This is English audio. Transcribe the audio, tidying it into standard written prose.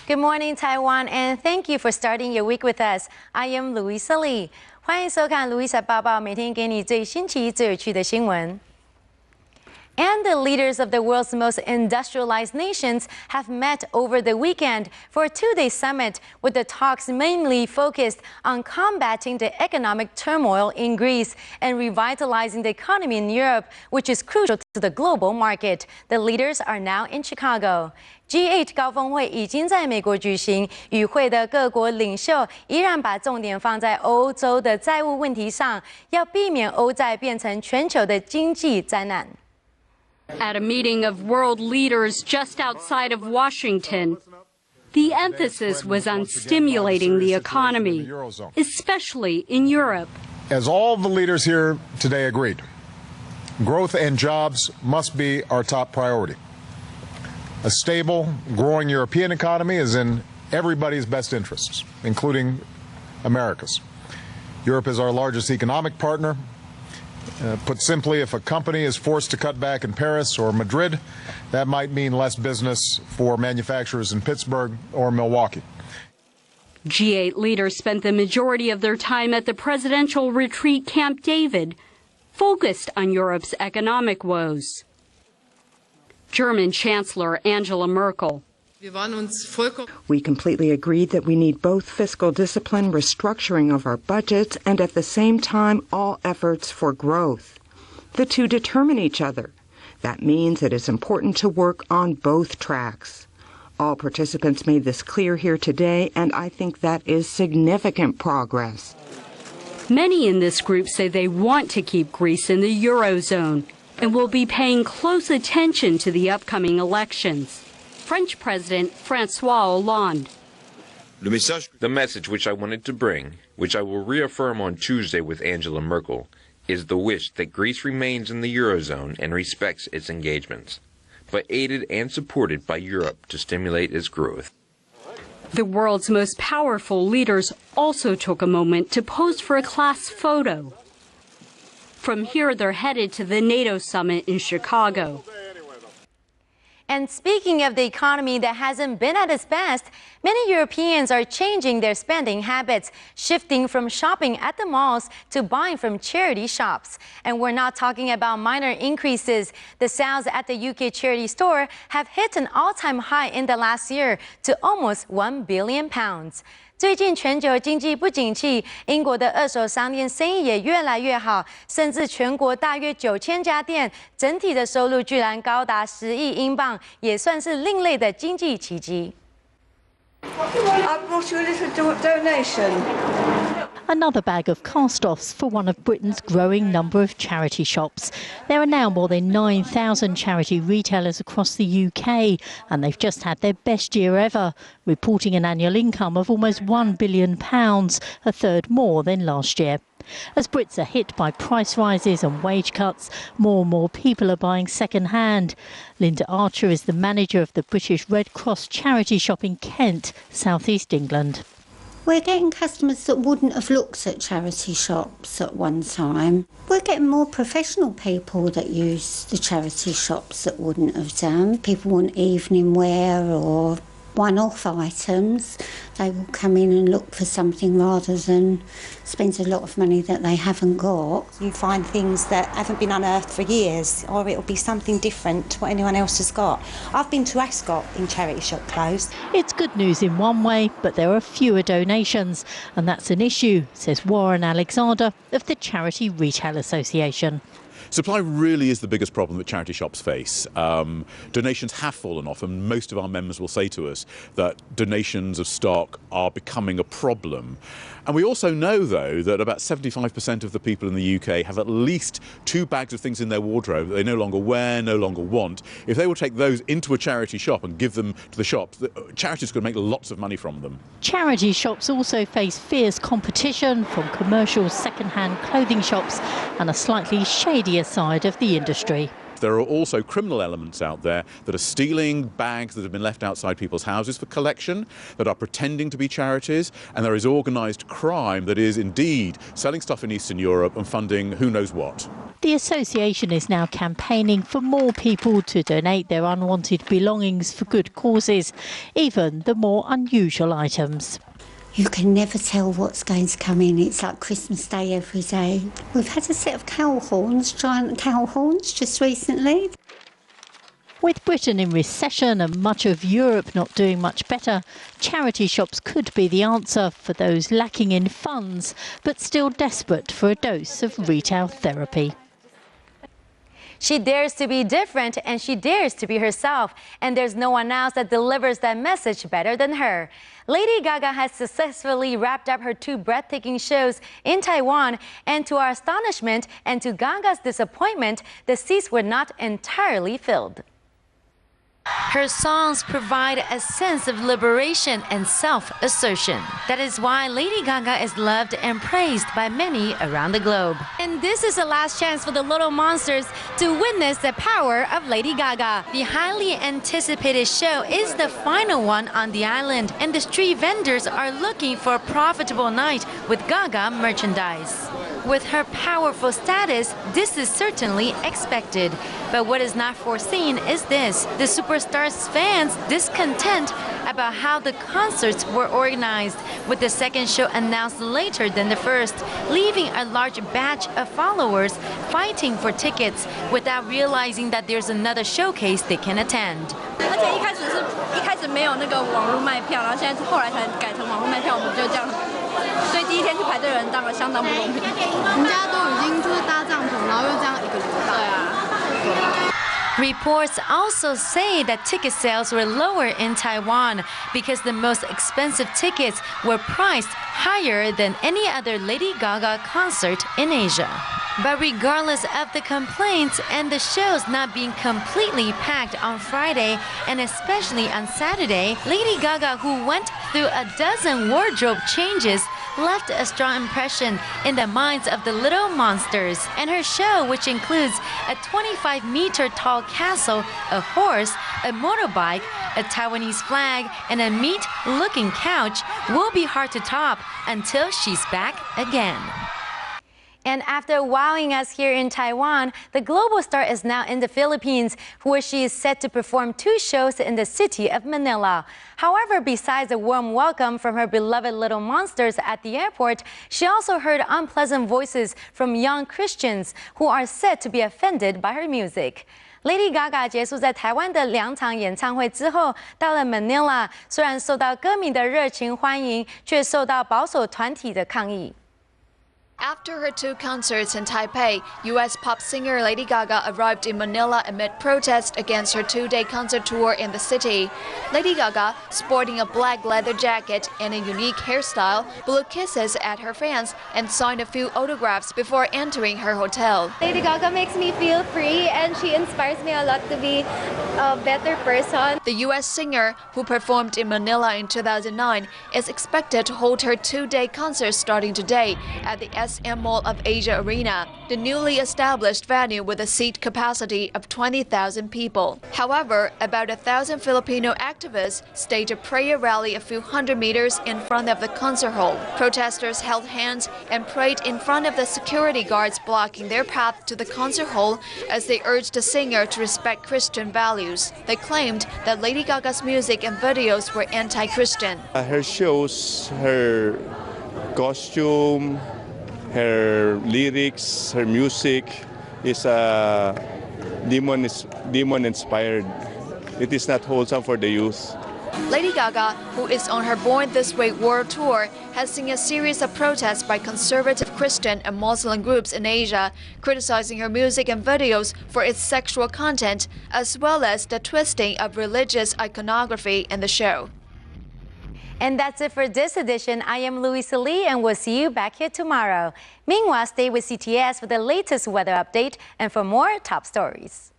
Good morning, Taiwan, and thank you for starting your week with us. I am Louisa Lee. 欢迎收看 Louisa 报报，每天给你最新奇、最有趣的新闻。And the leaders of the world's most industrialized nations have met over the weekend for a two-day summit, with the talks mainly focused on combating the economic turmoil in Greece and revitalizing the economy in Europe, which is crucial to the global market. The leaders are now in Chicago. G8 高峰会已经在美国举行，与会的各国领袖依然把重点放在欧洲的债务问题上，要避免欧债变成全球的经济灾难。At a meeting of world leaders just outside of Washington, the emphasis was on stimulating the economy, especially in Europe. As all the leaders here today agreed, growth and jobs must be our top priority. A stable, growing European economy is in everybody's best interests, including America's. Europe is our largest economic partner. Put simply, if a company is forced to cut back in Paris or Madrid, that might mean less business for manufacturers in Pittsburgh or Milwaukee. G8 leaders spent the majority of their time at the presidential retreat Camp David, focused on Europe's economic woes. German Chancellor Angela Merkel. We completely agreed that we need both fiscal discipline, restructuring of our budgets, and at the same time, all efforts for growth. The two determine each other. That means it is important to work on both tracks. All participants made this clear here today, and I think that is significant progress. Many in this group say they want to keep Greece in the Eurozone and will be paying close attention to the upcoming elections. French President François Hollande. The message which I wanted to bring, which I will reaffirm on Tuesday with Angela Merkel, is the wish that Greece remains in the Eurozone and respects its engagements, but aided and supported by Europe to stimulate its growth. The world's most powerful leaders also took a moment to pose for a class photo. From here, they're headed to the NATO summit in Chicago. And speaking of the economy that hasn't been at its best, many Europeans are changing their spending habits, shifting from shopping at the malls to buying from charity shops. And we're not talking about minor increases. The sales at the UK charity store have hit an all-time high in the last year to almost £1 billion. 最近全球经济不景气，英国的二手商店生意也越来越好，甚至全国大约9000家店，整体的收入居然高达10亿英镑，也算是另类的经济奇迹。I brought you a little donation. Another bag of cast-offs for one of Britain's growing number of charity shops. There are now more than 9,000 charity retailers across the UK, and they've just had their best year ever, reporting an annual income of almost £1 billion, a third more than last year. As Brits are hit by price rises and wage cuts, more and more people are buying second-hand. Linda Archer is the manager of the British Red Cross charity shop in Kent, South East England. We're getting customers that wouldn't have looked at charity shops at one time. We're getting more professional people that use the charity shops that wouldn't have done. People want evening wear or one-off items. They will come in and look for something rather than spend a lot of money that they haven't got. You find things that haven't been unearthed for years, or it'll be something different to what anyone else has got. I've been to Ascot in charity shop clothes. It's good news in one way, but there are fewer donations, and that's an issue, says Warren Alexander of the Charity Retail Association. Supply really is the biggest problem that charity shops face. Donations have fallen off, and most of our members will say to us that donations of stock are becoming a problem. And we also know, though, that about 75% of the people in the UK have at least 2 bags of things in their wardrobe that they no longer wear, no longer want. If they will take those into a charity shop and give them to the shops, the charities could make lots of money from them. Charity shops also face fierce competition from commercial second-hand clothing shops and a slightly shadier side of the industry. there are also criminal elements out there that are stealing bags that have been left outside people's houses for collection, that are pretending to be charities, and there is organised crime that is indeed selling stuff in Eastern Europe and funding who knows what. The association is now campaigning for more people to donate their unwanted belongings for good causes, even the more unusual items. You can never tell what's going to come in. It's like Christmas Day every day. We've had a set of cow horns, giant cow horns, just recently. With Britain in recession and much of Europe not doing much better, charity shops could be the answer for those lacking in funds, but still desperate for a dose of retail therapy. She dares to be different and she dares to be herself. And there's no one else that delivers that message better than her. Lady Gaga has successfully wrapped up her 2 breathtaking shows in Taiwan. And to our astonishment and to Gaga's disappointment, the seats were not entirely filled. Her songs provide a sense of liberation and self-assertion. That is why Lady Gaga is loved and praised by many around the globe. And this is the last chance for the little monsters to witness the power of Lady Gaga. The highly anticipated show is the final one on the island, and the street vendors are looking for a profitable night with Gaga merchandise. With her powerful status, this is certainly expected. But what is not foreseen is this: the superstar's fans' discontent about how the concerts were organized, with the second show announced later than the first, leaving a large batch of followers fighting for tickets without realizing that there's another showcase they can attend. 而且一开始没有那个网络卖票，然后现在后来才改成网络卖票，我们就这样，所以第一天去排队的人当然相当不公平。人家都已经就是搭帐篷，然后又这样一个礼拜。对啊。 Reports also say that ticket sales were lower in Taiwan because the most expensive tickets were priced higher than any other Lady Gaga concert in Asia. But regardless of the complaints and the shows not being completely packed on Friday and especially on Saturday, Lady Gaga, who went through a dozen wardrobe changes, left a strong impression in the minds of the little monsters. And her show, which includes a 25-meter tall castle, a horse, a motorbike, a Taiwanese flag, and a meat-looking couch, will be hard to top until she's back again. And after wowing us here in Taiwan, the global star is now in the Philippines, where she is set to perform 2 shows in the city of Manila. However, besides a warm welcome from her beloved little monsters at the airport, she also heard unpleasant voices from young Christians who are said to be offended by her music. Lady Gaga 结束在台湾的2场演唱会之后，到了 Manila， 虽然受到歌迷的热情欢迎，却受到保守团体的抗议。 After her 2 concerts in Taipei, U.S. pop singer Lady Gaga arrived in Manila amid protests against her 2-day concert tour in the city. Lady Gaga, sporting a black leather jacket and a unique hairstyle, blew kisses at her fans and signed a few autographs before entering her hotel. Lady Gaga makes me feel free, and she inspires me a lot to be a better person. The U.S. singer, who performed in Manila in 2009, is expected to hold her 2-day concert starting today at the SM Mall of Asia Arena, the newly established venue with a seat capacity of 20,000 people. However, about 1,000 Filipino activists staged a prayer rally a few hundred meters in front of the concert hall. Protesters held hands and prayed in front of the security guards blocking their path to the concert hall as they urged the singer to respect Christian values. They claimed that Lady Gaga's music and videos were anti-Christian. Her shows, her costume, her lyrics, her music is demon-inspired. It is not wholesome for the youth. Lady Gaga, who is on her Born This Way world tour, has seen a series of protests by conservative Christian and Muslim groups in Asia, criticizing her music and videos for its sexual content, as well as the twisting of religious iconography in the show. And that's it for this edition. I am Louisa Lee, and we'll see you back here tomorrow. Meanwhile, stay with CTS for the latest weather update and for more top stories.